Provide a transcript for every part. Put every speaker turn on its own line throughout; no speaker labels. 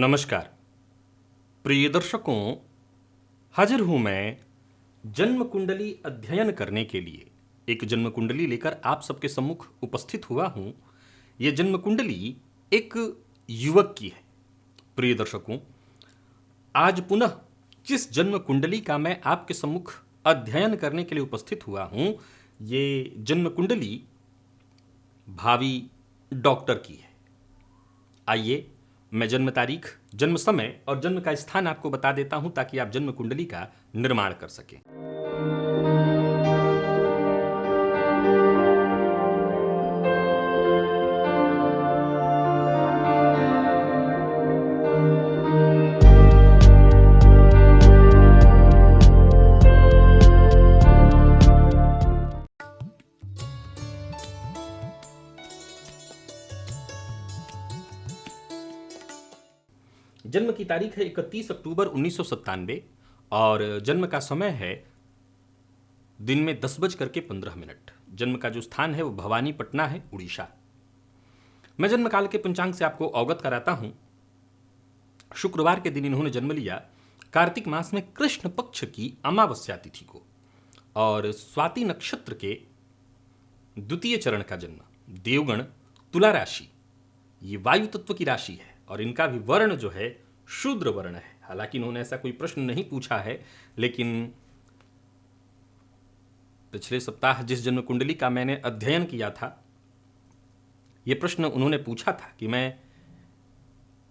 नमस्कार प्रिय दर्शकों, हाजिर हूं मैं जन्म कुंडली अध्ययन करने के लिए। एक जन्म कुंडली लेकर आप सबके सम्मुख उपस्थित हुआ हूं। यह जन्म कुंडली एक युवक की है। प्रिय दर्शकों, आज पुनः जिस जन्म कुंडली का मैं आपके सम्मुख अध्ययन करने के लिए उपस्थित हुआ हूं, ये जन्म कुंडली भावी डॉक्टर की है। आइए मैं जन्म तारीख, जन्म समय और जन्म का स्थान आपको बता देता हूं ताकि आप जन्म कुंडली का निर्माण कर सकें। जन्म की तारीख है 31 अक्टूबर 1997 और जन्म का समय है दिन में 10:15। जन्म का जो स्थान है वो भवानीपटना है, उड़ीसा। मैं जन्म काल के पंचांग से आपको अवगत कराता हूं। शुक्रवार के दिन इन्होंने जन्म लिया, कार्तिक मास में कृष्ण पक्ष की अमावस्या तिथि को, और स्वाति नक्षत्र के द्वितीय चरण का जन्म। देवगण तुला राशि, ये वायु तत्व की राशि है और इनका भी वर्ण जो है शूद्र वर्ण है। हालांकि इन्होंने ऐसा कोई प्रश्न नहीं पूछा है, लेकिन पिछले सप्ताह जिस जन्म कुंडली का मैंने अध्ययन किया था, यह प्रश्न उन्होंने पूछा था कि मैं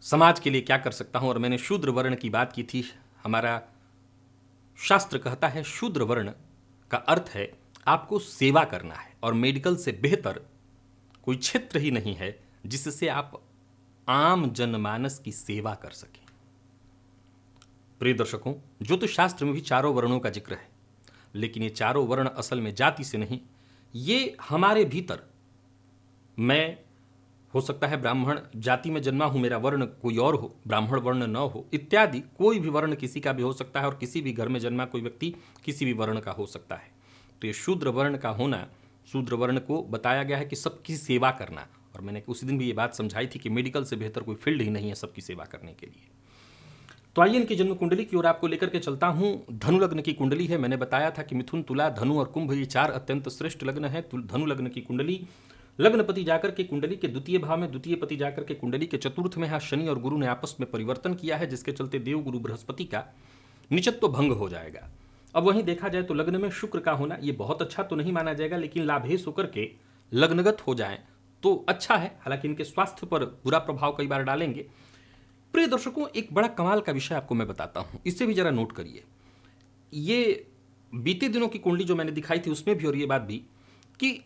समाज के लिए क्या कर सकता हूं, और मैंने शूद्र वर्ण की बात की थी। हमारा शास्त्र कहता है शूद्र वर्ण का अर्थ है आपको सेवा करना है, और मेडिकल से बेहतर कोई क्षेत्र ही नहीं है जिससे आप आम जनमानस की सेवा कर सकें। प्रिय दर्शकों, ज्योतिष शास्त्र में भी चारों वर्णों का जिक्र है, लेकिन ये चारों वर्ण असल में जाति से नहीं, ये हमारे भीतर, मैं हो सकता है ब्राह्मण जाति में जन्मा हूं, मेरा वर्ण कोई और हो, ब्राह्मण वर्ण न हो, इत्यादि। कोई भी वर्ण किसी का भी हो सकता है, और किसी भी घर में जन्मा कोई व्यक्ति किसी भी वर्ण का हो सकता है। तो ये शूद्र वर्ण का होना, शूद्र वर्ण को बताया गया है कि सबकी सेवा करना। और मैंने उसी दिन भी ये बात समझाई थी कि मेडिकल से बेहतर कोई फील्ड ही नहीं है सबकी सेवा करने के लिए। तो आइए इनकी जन्म कुंडली की ओर आपको लेकर के चलता हूं। धनु लग्न की कुंडली है। मैंने बताया था कि मिथुन, तुला, धनु और कुंभ ये चार अत्यंत श्रेष्ठ लग्न है। धनु लग्न की कुंडली, लग्नपति जाकर के कुंडली के द्वितीय भाव में, द्वितीय पति जाकर के कुंडली के चतुर्थ में है। शनि और गुरु ने आपस में परिवर्तन किया है, जिसके चलते देव गुरु बृहस्पति का निचत्व भंग हो जाएगा। अब वहीं देखा जाए तो लग्न में शुक्र का होना ये बहुत अच्छा तो नहीं माना जाएगा, लेकिन लाभेश होकर के लग्नगत हो जाए तो अच्छा है। हालांकि इनके स्वास्थ्य पर बुरा प्रभाव कई बार डालेंगे। प्रिय दर्शकों, एक बड़ा कमाल का विषय आपको मैं बताता हूं, इसे भी जरा नोट करिए। ये बीते दिनों की कुंडली जो मैंने दिखाई थी उसमें भी, और ये बात भी, कि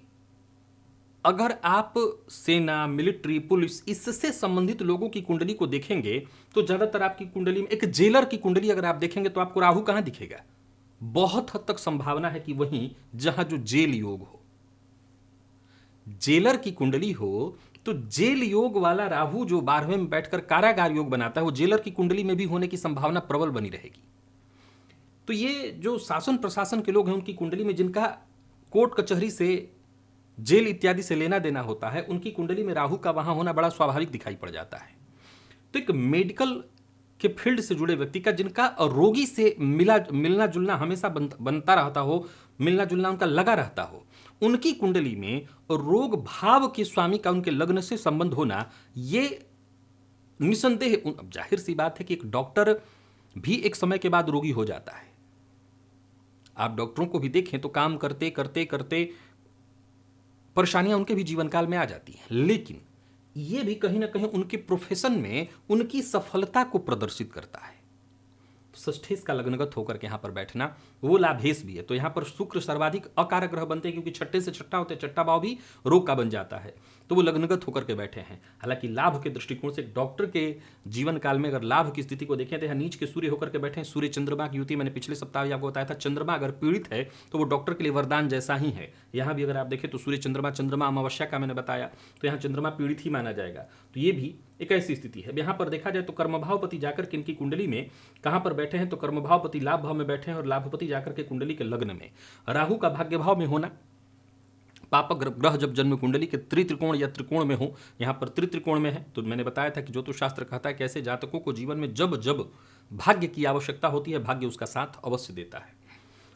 अगर आप सेना, मिलिट्री, पुलिस, इससे संबंधित लोगों की कुंडली को देखेंगे तो ज्यादातर आपकी कुंडली में, एक जेलर की कुंडली अगर आप देखेंगे तो आपको राहु कहां दिखेगा? बहुत हद तक संभावना है कि वहीं जहां जो जेल योग हो, जेलर की कुंडली हो, तो जेल योग वाला राहु जो 12वें में बैठकर कारागार योग बनाता है, वो जेलर की कुंडली में भी होने की संभावना प्रबल बनी रहेगी। तो ये जो शासन प्रशासन के लोग हैं, उनकी कुंडली में जिनका कोर्ट कचहरी से, जेल इत्यादि से लेना देना होता है, उनकी कुंडली में राहु का वहां होना बड़ा स्वाभाविक दिखाई पड़ जाता है। तो एक मेडिकल के फील्ड से जुड़े व्यक्ति का, जिनका रोगी से मिलना जुलना हमेशा बनता रहता हो, मिलना जुलना उनका लगा रहता हो, उनकी कुंडली में रोग भाव के स्वामी का उनके लग्न से संबंध होना, ये निसंदेह, जाहिर सी बात है कि एक डॉक्टर भी एक समय के बाद रोगी हो जाता है। आप डॉक्टरों को भी देखें तो काम करते करते करते परेशानियां उनके भी जीवन काल में आ जाती हैं, लेकिन ये भी कहीं ना कहीं उनके प्रोफेशन में उनकी सफलता को प्रदर्शित करता है। षष्ठेश का लग्नगत होकर के यहां पर बैठना वो लाभेश भी है। तो यहां पर शुक्र सर्वाधिक अकारक ग्रह बनते हैं, क्योंकि छठे से छठा होते, छठा भाव भी रोग का बन जाता है, तो वो लग्नगत होकर के बैठे हैं। हालांकि लाभ के दृष्टिकोण से डॉक्टर के जीवन काल में अगर लाभ की स्थिति को देखें तो यहाँ नीच के सूर्य होकर के बैठे हैं। सूर्य चंद्रमा की युति, मैंने पिछले सप्ताह भी आपको बताया था, चंद्रमा अगर पीड़ित है तो वो डॉक्टर के लिए वरदान जैसा ही है। यहाँ भी अगर आप देखें तो सूर्य चंद्रमा, चंद्रमा अमावस्या का मैंने बताया, तो यहाँ चंद्रमा पीड़ित ही माना जाएगा। तो ये भी एक ऐसी स्थिति है। यहाँ पर देखा जाए तो कर्मभावपति जाकर के इनकी कुंडली में कहां पर बैठे हैं, तो कर्मभावपति लाभ भाव में बैठे हैं, और लाभपति जाकर के कुंडली के लग्न में। राहु का भाग्य भाव में होना पापक ग्रह जब जन्म कुंडली के त्रित्रिकोण या त्रिकोण में हो, यहाँ पर त्रित्रिकोण में है, तो मैंने बताया था कि ज्योतिष शास्त्र कहता है कि ऐसे जातकों को जीवन में जब जब भाग्य की आवश्यकता होती है, भाग्य उसका साथ अवश्य देता है।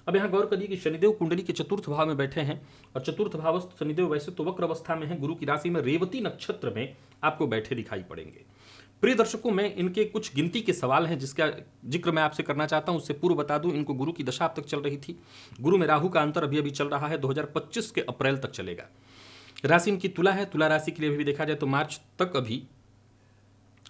अब यहाँ गौर करिए कि शनिदेव कुंडली के चतुर्थ भाव में बैठे हैं, और चतुर्थ भावस्थ शनिदेव वैसे तो वक्र अवस्था में है, गुरु की राशि में रेवती नक्षत्र में आपको बैठे दिखाई पड़ेंगे। प्रिय दर्शकों, मैं इनके कुछ गिनती के सवाल हैं जिसका जिक्र मैं आपसे करना चाहता हूं। उससे पूर्व बता दूं, इनको गुरु की दशा अब तक चल रही थी। गुरु में राहु का अंतर अभी अभी चल रहा है, 2025 के अप्रैल तक चलेगा। राशि इनकी तुला है, तुला राशि के लिए भी देखा जाए तो मार्च तक अभी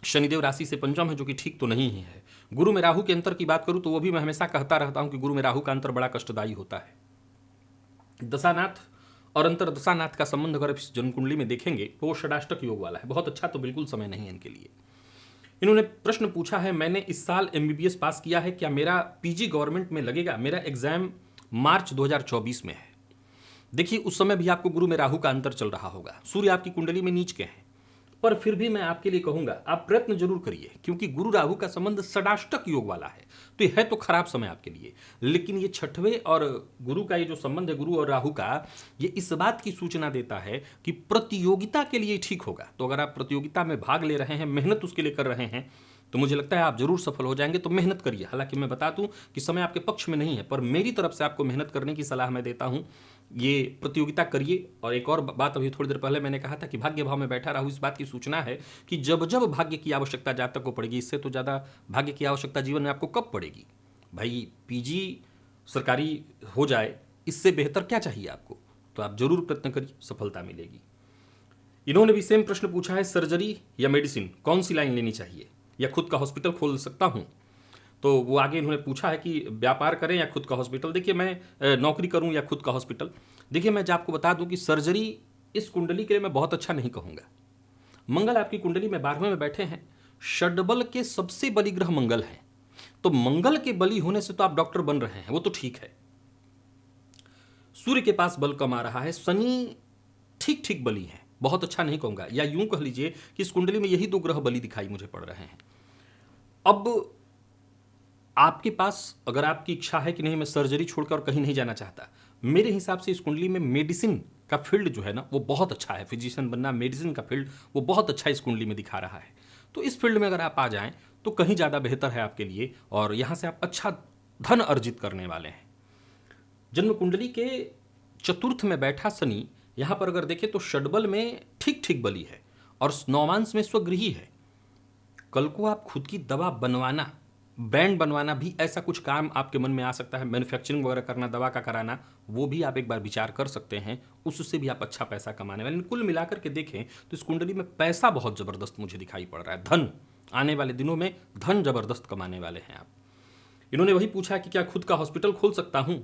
शनिदेव राशि से पंचम है, जो कि ठीक तो नहीं ही है। गुरु में राहु के अंतर की बात करूं तो वो भी मैं हमेशा कहता रहता हूं कि गुरु में राहु का अंतर बड़ा कष्टदायी होता है। दशानाथ और अंतर दशानाथ का संबंध अगर इस जन्म कुंडली में देखेंगे तो वो षडाष्टक योग वाला है, बहुत अच्छा तो बिल्कुल समय नहीं है इनके लिए। इन्होंने प्रश्न पूछा है, मैंने इस साल MBBS पास किया है, क्या मेरा PG गवर्नमेंट में लगेगा? मेरा एग्जाम मार्च 2024 में है। देखिए, उस समय भी आपको गुरु में राहु का अंतर चल रहा होगा, सूर्य आपकी कुंडली में नीच के हैं, पर फिर भी मैं आपके लिए कहूंगा आप प्रयत्न जरूर करिए, क्योंकि गुरु राहु का संबंध षडाष्टक योग वाला है, तो यह है तो खराब समय आपके लिए। लेकिन ये छठवें और गुरु का ये जो संबंध है गुरु और राहु का, ये इस बात की सूचना देता है कि प्रतियोगिता के लिए ठीक होगा। तो अगर आप प्रतियोगिता में भाग ले रहे हैं, मेहनत उसके लिए कर रहे हैं, तो मुझे लगता है आप जरूर सफल हो जाएंगे। तो मेहनत करिए। हालांकि मैं बता दूं कि समय आपके पक्ष में नहीं है, पर मेरी तरफ से आपको मेहनत करने की सलाह मैं देता हूं। ये प्रतियोगिता करिए। और एक और बात, अभी थोड़ी देर पहले मैंने कहा था कि भाग्य भाव में बैठा राहु, इस बात की सूचना है कि जब जब भाग्य की आवश्यकता जातक को पड़ेगी, इससे तो ज़्यादा भाग्य की आवश्यकता जीवन में आपको कब पड़ेगी भाई? PG सरकारी हो जाए, इससे बेहतर क्या चाहिए आपको? तो आप जरूर प्रयत्न करिए, सफलता मिलेगी। इन्होंने भी सेम प्रश्न पूछा है, सर्जरी या मेडिसिन, कौन सी लाइन लेनी चाहिए, या खुद का हॉस्पिटल खोल सकता हूं? तो वो आगे इन्होंने पूछा है कि व्यापार करें या खुद का हॉस्पिटल। देखिए, मैं नौकरी करूं या खुद का हॉस्पिटल। देखिए, मैं आपको बता दूं कि सर्जरी इस कुंडली के लिए मैं बहुत अच्छा नहीं कहूंगा। मंगल आपकी कुंडली में 12वें में बैठे हैं, षडबल के सबसे बली ग्रह मंगल है, तो मंगल के बली होने से तो आप डॉक्टर बन रहे हैं, वो तो ठीक है। सूर्य के पास बल कम आ रहा है, शनि ठीक ठीक बली है, बहुत अच्छा नहीं कहूंगा, या यूं कह लीजिए कि इस कुंडली में यही 2 ग्रह बली दिखाई मुझे पड़ रहे हैं। अब आपके पास अगर आपकी इच्छा है कि नहीं मैं सर्जरी छोड़कर कहीं नहीं जाना चाहता, मेरे हिसाब से इस कुंडली में मेडिसिन का फील्ड जो है ना वो बहुत अच्छा है। फिजिशियन बनना, मेडिसिन का फील्ड वो बहुत अच्छा इस कुंडली में दिखा रहा है। तो इस फील्ड में अगर आप आ जाएं तो कहीं ज़्यादा बेहतर है आपके लिए, और यहाँ से आप अच्छा धन अर्जित करने वाले हैं। जन्म कुंडली के चतुर्थ में बैठा शनि, यहाँ पर अगर देखें तो षडबल में ठीक ठीक बली है और नौमांश में स्वगृही है। कल को आप खुद की दवा बनवाना, ब्रांड बनवाना भी, ऐसा कुछ काम आपके मन में आ सकता है। मैन्युफैक्चरिंग वगैरह करना, दवा का कराना, वो भी आप एक बार विचार कर सकते हैं, उससे भी आप अच्छा पैसा कमाने वाले। कुल मिलाकर के देखें तो इस कुंडली में पैसा बहुत जबरदस्त मुझे दिखाई पड़ रहा है। धन आने वाले दिनों में धन जबरदस्त कमाने वाले हैं आप। इन्होंने वही पूछा कि क्या खुद का हॉस्पिटल खोल सकता हूं?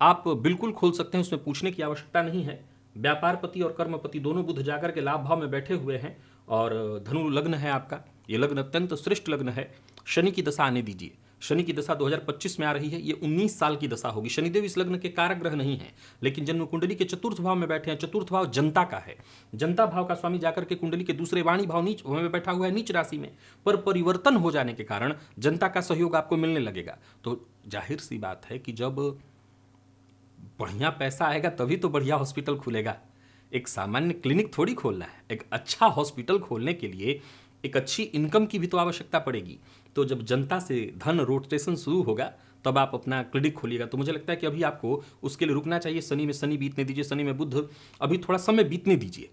आप बिल्कुल खोल सकते हैं, उसमें पूछने की आवश्यकता नहीं है। व्यापारपति और कर्मपति दोनों बुध जाकर के लाभ भाव में बैठे हुए हैं, और धनु लग्न है आपका। ये लग्न अत्यंत श्रेष्ठ लग्न है। शनि की दशा आने दीजिए। शनि की दशा 2025 में आ रही है, ये 19 साल की दशा होगी। शनिदेव इस लग्न के कारक ग्रह नहीं है, लेकिन जन्म कुंडली के चतुर्थ भाव में बैठे हैं। चतुर्थ भाव जनता का है, जनता भाव का स्वामी जाकर के कुंडली के दूसरे वाणी भाव नीच में बैठा हुआ है, नीच राशि में। पर परिवर्तन हो जाने के कारण जनता का सहयोग आपको मिलने लगेगा। तो जाहिर सी बात है कि जब बढ़िया पैसा आएगा तभी तो बढ़िया हॉस्पिटल खुलेगा। एक सामान्य क्लिनिक थोड़ी खोलना है, एक अच्छा हॉस्पिटल खोलने के लिए एक अच्छी इनकम की भी तो आवश्यकता पड़ेगी। तो जब जनता से धन रोटेशन शुरू होगा तब आप अपना क्लिनिक खोलिएगा। तो मुझे लगता है कि अभी आपको उसके लिए रुकना चाहिए। शनि में शनि बीतने दीजिए, शनि में बुध, अभी थोड़ा समय बीतने दीजिए।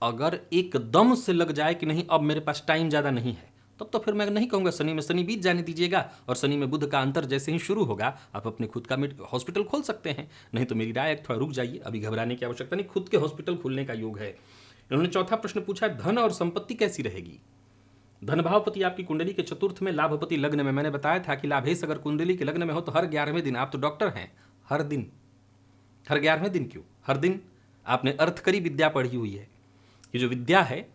अगर एकदम से लग जाए कि नहीं अब मेरे पास टाइम ज़्यादा नहीं है, तब तो फिर मैं नहीं कहूँगा शनि में शनि बीत जाने दीजिएगा, और शनि में बुध का अंतर जैसे ही शुरू होगा आप अपने खुद का हॉस्पिटल खोल सकते हैं। नहीं तो मेरी राय थोड़ा रुक जाइए, अभी घबराने की आवश्यकता नहीं, खुद के हॉस्पिटल खोलने का योग है। इन्होंने चौथा प्रश्न पूछा, धन और संपत्ति कैसी रहेगी? धन भावपति आपकी कुंडली के चतुर्थ में, लाभपति लग्न में। मैंने बताया था कि लाभेश अगर कुंडली के लग्न में हो तो हर 11वें दिन, आप तो डॉक्टर हैं, हर दिन, हर 11वें दिन क्यों, हर दिन आपने अर्थकरी विद्या पढ़ी हुई है। ये जो विद्या है,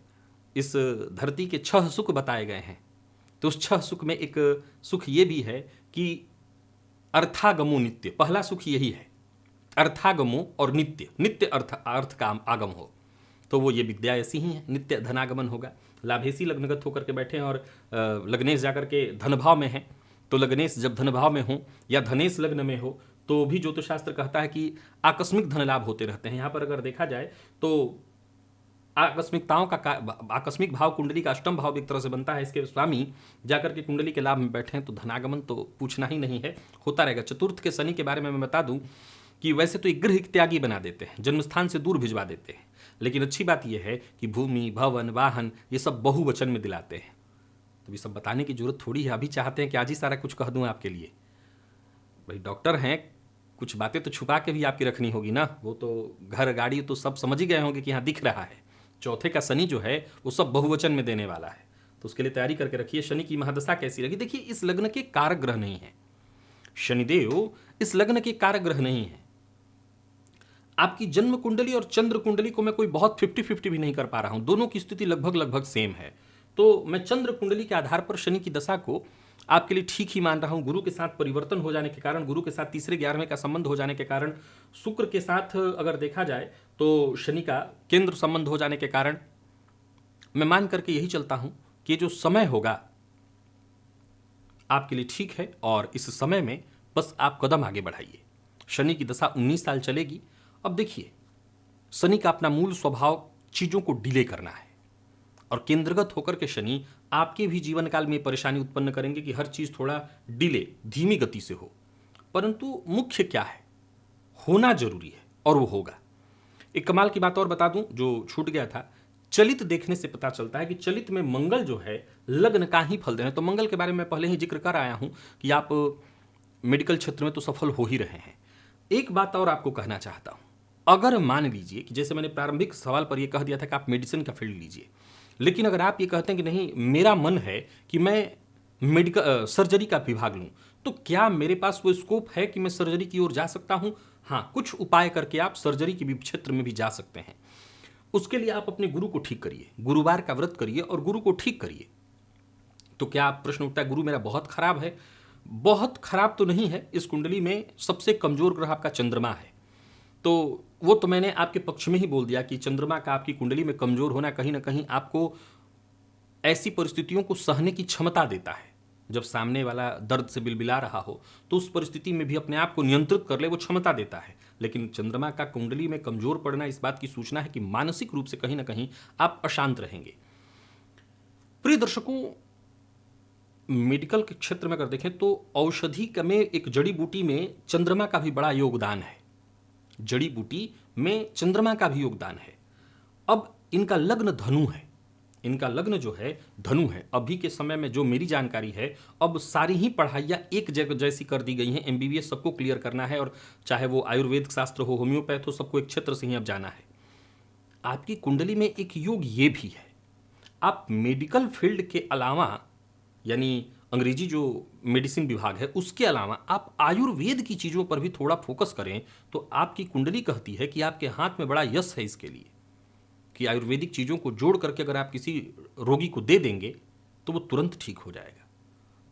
इस धरती के 6 सुख बताए गए हैं। तो उस 6 सुख में एक सुख ये भी है कि अर्थागमो नित्य, पहला सुख यही है, अर्थागमो और नित्य, नित्य अर्थ का आगम हो। तो वो ये विद्या ऐसी ही है, नित्य धनागमन होगा। लाभेशी लग्नगत होकर के बैठे हैं और लग्नेश जाकर के धन भाव में है। तो लग्नेश जब धन भाव में हो या धनेश लग्न में हो तो भी ज्योतिष शास्त्र कहता है कि आकस्मिक धन लाभ होते रहते हैं। यहाँ पर अगर देखा जाए तो आकस्मिक भाव कुंडली का अष्टम भाव भी एक तरह से बनता है। इसके स्वामी जाकर के कुंडली के लाभ में बैठे हैं तो धनागमन तो पूछना ही नहीं है, होता रहेगा। चतुर्थ के शनि के बारे में मैं बता दूं कि वैसे तो एक गृह त्यागी बना देते हैं, जन्मस्थान से दूर भिजवा देते हैं, लेकिन अच्छी बात यह है कि भूमि, भवन, वाहन ये सब बहुवचन में दिलाते हैं। तो ये सब बताने की जरूरत थोड़ी है, अभी चाहते हैं कि आज ही सारा कुछ कह दूं आपके लिए। भाई डॉक्टर हैं, कुछ बातें तो छुपा के भी आपकी रखनी होगी ना। वो तो घर गाड़ी तो सब समझ ही गए होंगे कि यहाँ दिख रहा है। चौथे का शनि जो है वो सब बहुवचन में देने वाला है, तो उसके लिए तैयारी करके रखिए। शनि की महादशा कैसी रहेगी? देखिए, इस लग्न के कारक ग्रह नहीं है, शनिदेव इस लग्न के कारक ग्रह नहीं है। आपकी जन्म कुंडली और चंद्र कुंडली को मैं कोई बहुत 50-50 भी नहीं कर पा रहा हूं, दोनों की स्थिति लगभग लगभग सेम है। तो मैं चंद्र कुंडली के आधार पर शनि की दशा को आपके लिए ठीक ही मान रहा हूं। गुरु के साथ परिवर्तन हो जाने के कारण, गुरु के साथ तीसरे 11वें का संबंध हो जाने के कारण, शुक्र के साथ अगर देखा जाए तो शनि का केंद्र संबंध हो जाने के कारण, मैं मान करके यही चलता हूं कि जो समय होगा आपके लिए ठीक है, और इस समय में बस आप कदम आगे बढ़ाइए। शनि की दशा 19 साल चलेगी। अब देखिए, शनि का अपना मूल स्वभाव चीजों को डिले करना है, और केंद्रगत होकर के शनि आपके भी जीवन काल में परेशानी उत्पन्न करेंगे कि हर चीज थोड़ा डिले, धीमी गति से हो। परंतु मुख्य क्या है, होना जरूरी है और वो होगा। एक कमाल की बात और बता दूं जो छूट गया था। चलित देखने से पता चलता है कि चलित में मंगल जो है लग्न का ही फल दे रहे हैं। तो मंगल के बारे में पहले ही जिक्र कर आया हूं कि आप मेडिकल क्षेत्र में तो सफल हो ही रहे हैं। एक बात और आपको कहना चाहता हूं, अगर मान लीजिए कि जैसे मैंने प्रारंभिक सवाल पर यह कह दिया था कि आप मेडिसिन का फील्ड लीजिए, लेकिन अगर आप ये कहते हैं कि नहीं, मेरा मन है कि मैं मेडिकल सर्जरी का विभाग लूं, तो क्या मेरे पास वो स्कोप है कि मैं सर्जरी की ओर जा सकता हूं? हाँ, कुछ उपाय करके आप सर्जरी के भी क्षेत्र में भी जा सकते हैं। उसके लिए आप अपने गुरु को ठीक करिए, गुरुवार का व्रत करिए और गुरु को ठीक करिए। तो क्या आप प्रश्न उठता है, गुरु मेरा बहुत खराब है? बहुत खराब तो नहीं है। इस कुंडली में सबसे कमजोर ग्रह आपका चंद्रमा है, तो वो तो मैंने आपके पक्ष में ही बोल दिया कि चंद्रमा का आपकी कुंडली में कमजोर होना कहीं ना कहीं आपको ऐसी परिस्थितियों को सहने की क्षमता देता है। जब सामने वाला दर्द से बिलबिला रहा हो तो उस परिस्थिति में भी अपने आप को नियंत्रित कर ले, वो क्षमता देता है। लेकिन चंद्रमा का कुंडली में कमजोर पड़ना इस बात की सूचना है कि मानसिक रूप से कहीं ना कहीं आप अशांत रहेंगे। प्रिय दर्शकों, मेडिकल के क्षेत्र में अगर देखें तो औषधि में एक जड़ी बूटी में चंद्रमा का भी बड़ा योगदान है। जड़ी बूटी में चंद्रमा का भी योगदान है। अब इनका लग्न धनु है, इनका लग्न जो है धनु है। अभी के समय में जो मेरी जानकारी है, अब सारी ही पढ़ाइयाँ एक जगह जैसी कर दी गई हैं। MBBS सबको क्लियर करना है, और चाहे वो आयुर्वेद शास्त्र हो, होम्योपैथ हो, सबको एक क्षेत्र से ही अब जाना है। आपकी कुंडली में एक योग ये भी है, आप मेडिकल फील्ड के अलावा, यानी अंग्रेजी जो मेडिसिन विभाग है उसके अलावा आप आयुर्वेद की चीज़ों पर भी थोड़ा फोकस करें, तो आपकी कुंडली कहती है कि आपके हाथ में बड़ा यश है इसके लिए, कि आयुर्वेदिक चीज़ों को जोड़ करके अगर आप किसी रोगी को दे देंगे तो वो तुरंत ठीक हो जाएगा।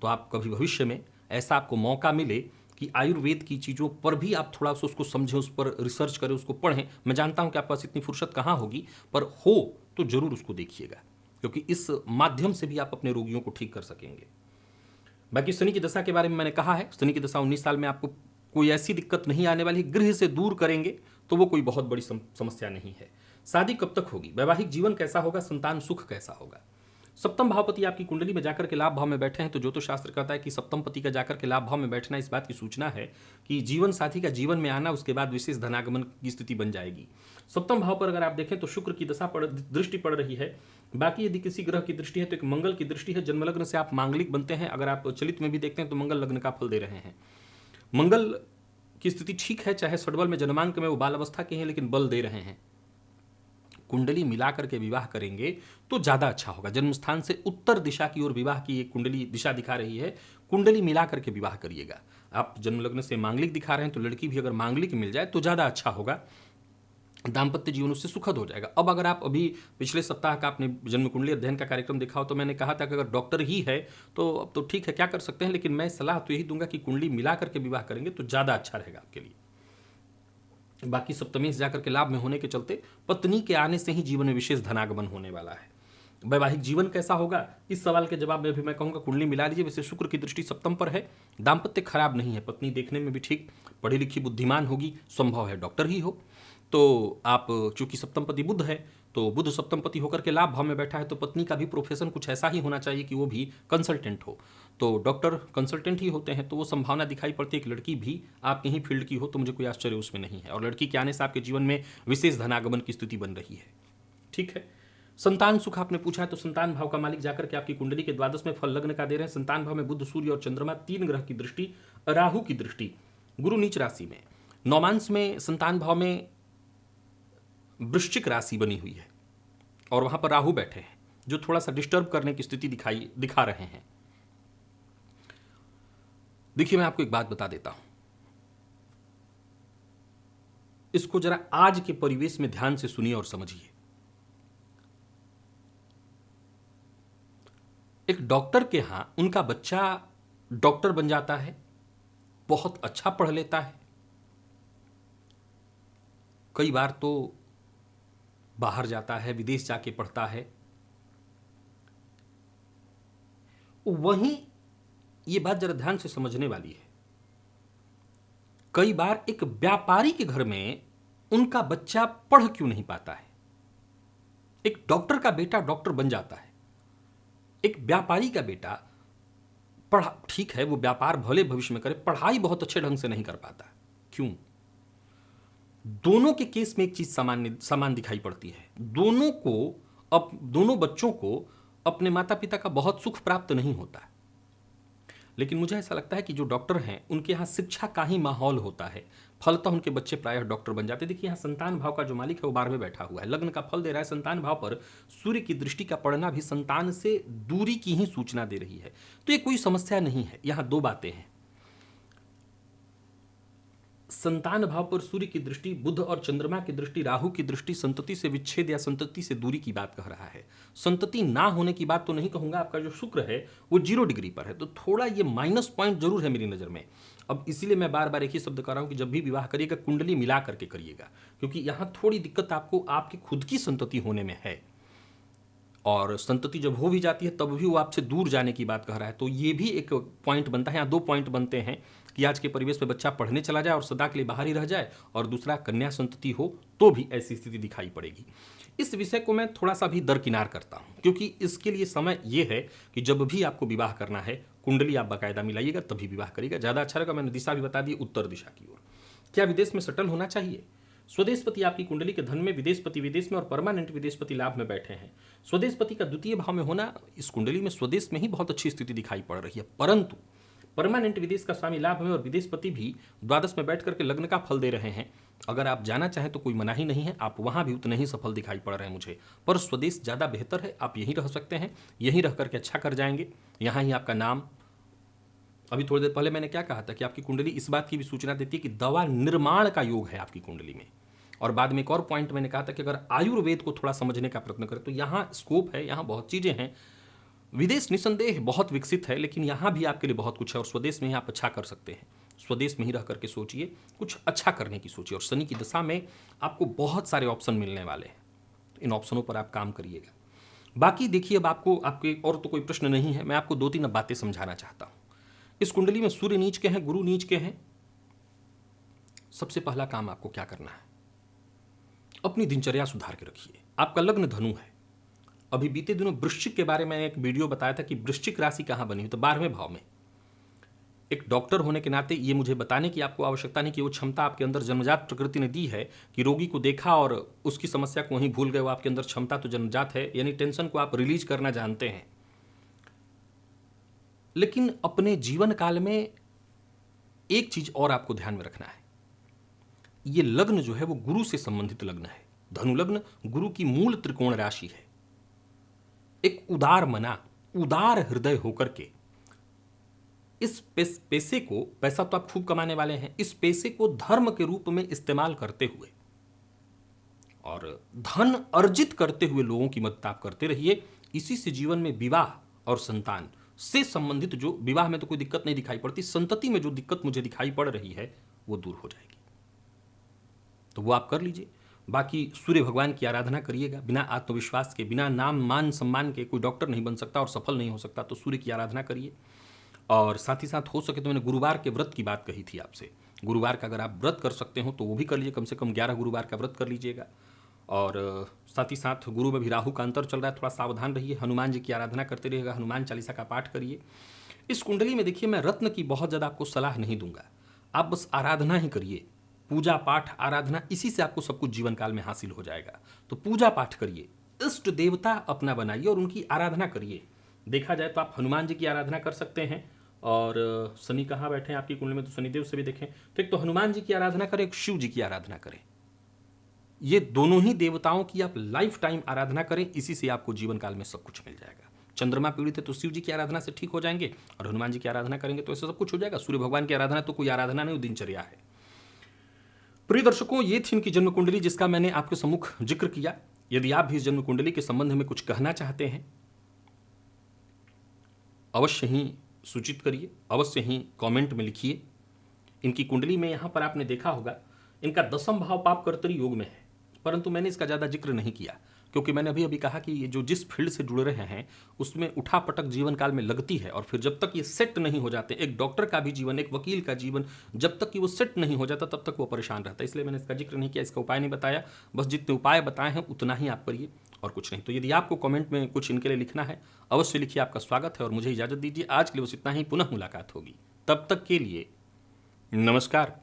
तो आप कभी भविष्य में ऐसा आपको मौका मिले कि आयुर्वेद की चीज़ों पर भी आप थोड़ा सा उसको समझें, उस पर रिसर्च करें, उसको पढ़ें। मैं जानता हूं कि आपके पास इतनी फुर्सत कहाँ होगी, पर हो तो जरूर उसको देखिएगा, क्योंकि इस माध्यम से भी आप अपने रोगियों को ठीक कर सकेंगे। बाकी शनि की दशा के बारे में मैंने कहा है, शनि की दशा 19 साल में आपको कोई ऐसी दिक्कत नहीं आने वाली। गृह से दूर करेंगे तो वो कोई बहुत बड़ी समस्या नहीं है। शादी कब तक होगी, वैवाहिक जीवन कैसा होगा, संतान सुख कैसा होगा। सप्तम भावपति आपकी कुंडली में जाकर के लाभ भाव में बैठे हैं, तो ज्योतिष शास्त्र कहता है कि सप्तम पति का जाकर के लाभ भाव में बैठना इस बात की सूचना है कि जीवन साथी का जीवन में आना, उसके बाद विशेष धनागमन की स्थिति बन जाएगी। सप्तम भाव पर अगर आप देखें तो शुक्र की दशा दृष्टि पड़ रही है। बाकी यदि किसी ग्रह की दृष्टि है तो एक मंगल की दृष्टि है। जन्म लग्न से आप मांगलिक बनते हैं। अगर आप चलित में भी देखते हैं तो मंगल लग्न का फल दे रहे हैं। मंगल की स्थिति ठीक है, चाहे षड्बल में जन्मांक में वो बाल अवस्था के हैं, लेकिन बल दे रहे हैं। कुंडली मिलाकर के विवाह करेंगे तो ज्यादा अच्छा होगा। जन्म स्थान से उत्तर दिशा की ओर विवाह की एक कुंडली दिशा दिखा रही है। कुंडली मिलाकर के विवाह करिएगा। आप जन्म लग्न से मांगलिक दिखा रहे हैं तो लड़की भी अगर मांगलिक मिल जाए तो ज्यादा अच्छा होगा, दाम्पत्य जीवन उससे सुखद हो जाएगा। अब अगर आप अभी पिछले सप्ताह का आपने जन्म कुंडली अध्ययन का कार्यक्रम देखा हो तो मैंने कहा था कि अगर डॉक्टर ही है तो अब तो ठीक है, क्या कर सकते हैं, लेकिन मैं सलाह तो यही दूंगा कि कुंडली मिला करके विवाह करेंगे तो ज़्यादा अच्छा रहेगा आपके लिए। बाकी सप्तमी से जाकर के लाभ में होने के चलते पत्नी के आने से ही जीवन में विशेष धनागमन होने वाला है। वैवाहिक जीवन कैसा होगा, इस सवाल के जवाब में भी मैं कहूँगा कुंडली मिला लीजिए। वैसे शुक्र की दृष्टि सप्तम पर है, दाम्पत्य खराब नहीं है, पत्नी देखने में भी ठीक, पढ़ी लिखी बुद्धिमान होगी, संभव है डॉक्टर ही हो। तो आप चूंकि सप्तमपति बुध है, तो बुध सप्तमपति होकर के लाभ भाव में बैठा है, तो पत्नी का भी प्रोफेशन कुछ ऐसा ही होना चाहिए कि वो भी कंसल्टेंट हो। तो डॉक्टर कंसल्टेंट ही होते हैं, तो वो संभावना दिखाई पड़ती है कि लड़की भी आपके ही फील्ड की हो, तो मुझे कोई आश्चर्य उसमें नहीं है। और लड़की के आने से आपके जीवन में विशेष धनागमन की स्थिति बन रही है। ठीक है। संतान सुख आपने पूछा है, तो संतान भाव का मालिक जाकर के आपकी कुंडली के द्वादश में फल लग्न का दे रहे हैं। संतान भाव में बुध, सूर्य और चंद्रमा, 3 ग्रह की दृष्टि, राहु की दृष्टि, गुरु नीच राशि में, नौमांश में संतान भाव में वृश्चिक राशि बनी हुई है और वहां पर राहु बैठे हैं, जो थोड़ा सा डिस्टर्ब करने की स्थिति दिखा रहे हैं। देखिए, मैं आपको एक बात बता देता हूं, इसको जरा आज के परिवेश में ध्यान से सुनिए और समझिए। एक डॉक्टर के यहां उनका बच्चा डॉक्टर बन जाता है, बहुत अच्छा पढ़ लेता है, कई बार तो बाहर जाता है, विदेश जाके पढ़ता है। वहीं ये बात जरा ध्यान से समझने वाली है, कई बार एक व्यापारी के घर में उनका बच्चा पढ़ क्यों नहीं पाता है। एक डॉक्टर का बेटा डॉक्टर बन जाता है, एक व्यापारी का बेटा पढ़ा, ठीक है वो व्यापार भले भविष्य में करे, पढ़ाई बहुत अच्छे ढंग से नहीं कर पाता। क्यों? दोनों के केस में एक चीज समान दिखाई पड़ती है, दोनों बच्चों को अपने माता पिता का बहुत सुख प्राप्त नहीं होता। लेकिन मुझे ऐसा लगता है कि जो डॉक्टर हैं उनके यहाँ शिक्षा का ही माहौल होता है, फलतः उनके बच्चे प्रायः डॉक्टर बन जाते हैं। देखिए, यहाँ संतान भाव का जो मालिक है वो 12वें बैठा हुआ है, लग्न का फल दे रहा है। संतान भाव पर सूर्य की दृष्टि का पड़ना भी संतान से दूरी की ही सूचना दे रही है, तो ये कोई समस्या नहीं है। यहाँ 2 बातें हैं। संतान भाव पर सूर्य की दृष्टि, बुध और चंद्रमा की दृष्टि, राहु की दृष्टि संतति से विच्छेद या संतति से दूरी की बात कह रहा है। संतति ना होने की बात तो नहीं कहूंगा, आपका जो शुक्र है वो 0 डिग्री पर है, तो थोड़ा ये माइनस पॉइंट जरूर है मेरी नजर में। अब इसीलिए मैं बार बार एक ही शब्द कर रहा हूं कि जब भी विवाह करिएगा कुंडली मिला करके करिएगा, क्योंकि यहां थोड़ी दिक्कत आपको आपकी खुद की संतति होने में है, और संतति जब हो भी जाती है तब भी वो आपसे दूर जाने की बात कह रहा है। तो ये भी एक पॉइंट बनता है। यहाँ 2 पॉइंट बनते हैं कि आज के परिवेश में बच्चा पढ़ने चला जाए और सदा के लिए बाहर ही रह जाए, और दूसरा कन्या संतति हो तो भी ऐसी स्थिति दिखाई पड़ेगी। इस विषय को मैं थोड़ा सा भी दरकिनार करता हूँ, क्योंकि इसके लिए समय ये है कि जब भी आपको विवाह करना है कुंडली आप बाकायदा मिलाइएगा, तभी विवाह करिएगा, ज़्यादा अच्छा रहेगा। मैंने दिशा भी बता दी, उत्तर दिशा की ओर। क्या विदेश में सेटल होना चाहिए? स्वदेशपति आपकी कुंडली के धन में, विदेशपति विदेश में और परमानेंट विदेशपति लाभ में बैठे हैं। स्वदेशपति का द्वितीय भाव में होना इस कुंडली में स्वदेश में ही बहुत अच्छी स्थिति दिखाई पड़ रही है, परंतु परमानेंट विदेश का स्वामी लाभ में और विदेशपति भी द्वादश में बैठ करके लग्न का फल दे रहे हैं। अगर आप जाना चाहें तो कोई मनाही नहीं है, आप वहां भी उतने ही सफल दिखाई पड़ रहे हैं मुझे, पर स्वदेश ज़्यादा बेहतर है। आप यहीं रह सकते हैं, यहीं रह करके अच्छा कर जाएंगे, यहाँ ही आपका नाम। अभी थोड़ी देर पहले मैंने क्या कहा था कि आपकी कुंडली इस बात की भी सूचना देती है कि दवा निर्माण का योग है आपकी कुंडली में। और बाद में एक और पॉइंट मैंने कहा था कि अगर आयुर्वेद को थोड़ा समझने का प्रयत्न करें तो यहाँ स्कोप है, यहाँ बहुत चीज़ें हैं। विदेश निसंदेह बहुत विकसित है, लेकिन यहाँ भी आपके लिए बहुत कुछ है, और स्वदेश में ही आप अच्छा कर सकते हैं। स्वदेश में ही रह करके सोचिए, कुछ अच्छा करने की सोचिए, और शनि की दशा में आपको बहुत सारे ऑप्शन मिलने वाले हैं, इन ऑप्शनों पर आप काम करिएगा। बाकी देखिए, अब आपको आपके और तो कोई प्रश्न नहीं है, मैं आपको 2-3 बातें समझाना चाहता हूँ। इस कुंडली में सूर्य नीच के हैं, गुरु नीच के हैं। सबसे पहला काम आपको क्या करना है, अपनी दिनचर्या सुधार के रखिए। आपका लग्न धनु है। अभी बीते दिनों वृश्चिक के बारे में एक वीडियो बताया था कि वृश्चिक राशि कहां बनी हुई, तो 12वें भाव में। एक डॉक्टर होने के नाते ये मुझे बताने की आपको आवश्यकता नहीं कि वो क्षमता आपके अंदर जन्मजात प्रकृति ने दी है कि रोगी को देखा और उसकी समस्या को वहीं भूल गए। वो आपके अंदर क्षमता तो जन्मजात है, यानी टेंशन को आप रिलीज करना जानते हैं। लेकिन अपने जीवन काल में एक चीज और आपको ध्यान में रखना है, ये लग्न जो है वो गुरु से संबंधित लग्न है। धनु लग्न गुरु की मूल त्रिकोण राशि है। एक उदार मना, उदार हृदय होकर के इस पैसे को, पैसा तो आप खूब कमाने वाले हैं, इस पैसे को धर्म के रूप में इस्तेमाल करते हुए और धन अर्जित करते हुए लोगों की मदद आप करते रहिए। इसी से जीवन में विवाह और संतान से संबंधित, जो विवाह में तो कोई दिक्कत नहीं दिखाई पड़ती, संतति में जो दिक्कत मुझे दिखाई पड़ रही है वो दूर हो जाएगी। तो वो आप कर लीजिए। बाकी सूर्य भगवान की आराधना करिएगा। बिना आत्मविश्वास के, बिना नाम मान सम्मान के कोई डॉक्टर नहीं बन सकता और सफल नहीं हो सकता, तो सूर्य की आराधना करिए। और साथ ही साथ हो सके तो मैंने गुरुवार के व्रत की बात कही थी आपसे, गुरुवार का अगर आप व्रत कर सकते हो तो वो भी कर लीजिए, कम से कम 11 गुरुवार का व्रत कर लीजिएगा। और साथ ही साथ गुरु में भी राहु का अंतर चल रहा है, थोड़ा सावधान रहिए। हनुमान जी की आराधना करते रहिएगा, हनुमान चालीसा का पाठ करिए। इस कुंडली में देखिए, मैं रत्न की बहुत ज़्यादा आपको सलाह नहीं दूंगा, आप बस आराधना ही करिए। पूजा पाठ आराधना, इसी से आपको सब कुछ जीवन काल में हासिल हो जाएगा। तो पूजा पाठ करिए, इष्ट देवता अपना बनाइए और उनकी आराधना करिए। देखा जाए तो आप हनुमान जी की आराधना कर सकते हैं। और शनि कहाँ बैठे हैं आपकी कुंडली में, तो शनिदेव से भी देखें तो एक तो हनुमान जी की आराधना करें, एक शिव जी की आराधना करें। ये दोनों ही देवताओं की आप लाइफ टाइम आराधना करें, इसी से आपको जीवन काल में सब कुछ मिल जाएगा। चंद्रमा पीड़ित है तो शिव जी की आराधना से ठीक हो जाएंगे, और हनुमान जी की आराधना करेंगे तो ऐसे सब कुछ हो जाएगा। सूर्य भगवान की आराधना तो कोई आराधना नहीं, दिनचर्या है। प्रिय दर्शकों, ये थी इनकी जन्म कुंडली जिसका मैंने आपके सम्मुख जिक्र किया। यदि आप भी इस जन्म कुंडली के संबंध में कुछ कहना चाहते हैं, अवश्य ही सूचित करिए, अवश्य ही कमेंट में लिखिए। इनकी कुंडली में यहाँ पर आपने देखा होगा, इनका 10वां भाव पाप कर्तरी योग में है, परंतु मैंने इसका ज़्यादा जिक्र नहीं किया, क्योंकि मैंने अभी कहा कि ये जो जिस फील्ड से जुड़ रहे हैं उसमें उठापटक जीवन काल में लगती है, और फिर जब तक ये सेट नहीं हो जाते, एक डॉक्टर का भी जीवन, एक वकील का जीवन, जब तक कि वो सेट नहीं हो जाता तब तक वो परेशान रहता है। इसलिए मैंने इसका जिक्र नहीं किया, इसका उपाय नहीं बताया। बस जितने उपाय बताए हैं उतना ही आप करिए और कुछ नहीं। तो यदि आपको कमेंट में कुछ इनके लिए लिखना है, अवश्य लिखिए, आपका स्वागत है। और मुझे इजाज़त दीजिए, आज के लिए बस इतना ही। पुनः मुलाकात होगी, तब तक के लिए नमस्कार।